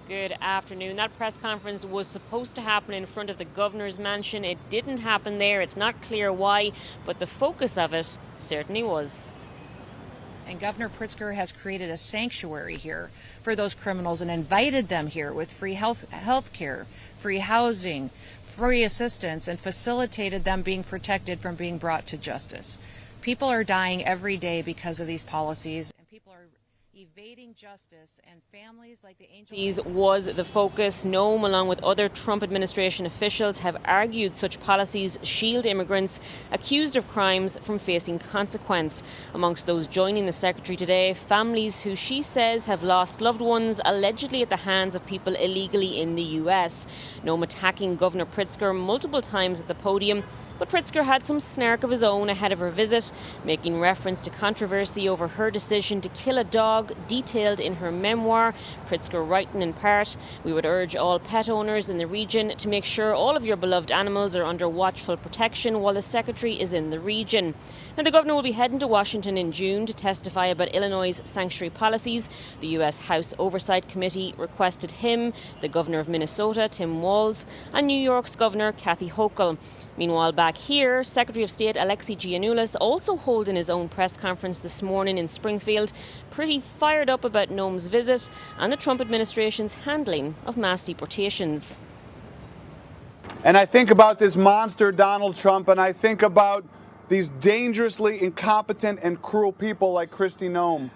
Good afternoon. That press conference was supposed to happen in front of the governor's mansion. It didn't happen there. It's not clear why, but the focus of it certainly was. And Governor Pritzker has created a sanctuary here for those criminals and invited them here with free health care, free housing, free assistance, and facilitated them being protected from being brought to justice. People are dying every day because of these policies, and people are evading justice, and families like the Angel was the focus. Noem, along with other Trump administration officials, have argued such policies shield immigrants accused of crimes from facing consequence. Amongst those joining the secretary today, families who she says have lost loved ones allegedly at the hands of people illegally in the US. Noem attacking Governor Pritzker multiple times at the podium, but Pritzker had some snark of his own ahead of her visit, making reference to controversy over her decision to kill a dog detailed in her memoir. Pritzker writing in part, "We would urge all pet owners in the region to make sure all of your beloved animals are under watchful protection while the secretary is in the region." Now, the governor will be heading to Washington in June to testify about Illinois' sanctuary policies. The US House Oversight Committee requested him, the governor of Minnesota, Tim Walz, and New York's governor, Kathy Hochul. Meanwhile, back here, Secretary of State Alexei Giannoulis also holding his own press conference this morning in Springfield, pretty fired up about Noem's visit and the Trump administration's handling of mass deportations. And I think about this monster Donald Trump, and I think about these dangerously incompetent and cruel people like Kristi Noem,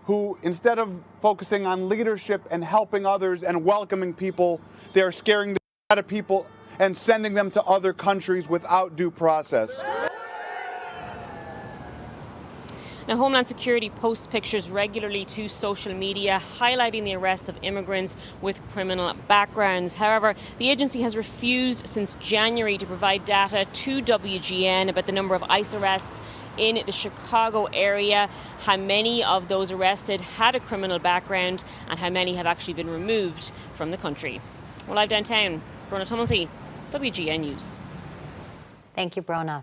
who, instead of focusing on leadership and helping others and welcoming people, they are scaring the shit out of people and sending them to other countries without due process. Now, Homeland Security posts pictures regularly to social media highlighting the arrest of immigrants with criminal backgrounds. However, the agency has refused since January to provide data to WGN about the number of ICE arrests in the Chicago area, how many of those arrested had a criminal background, and how many have actually been removed from the country. Well, live downtown, Brona Tumulty, WGN News. Thank you, Brona.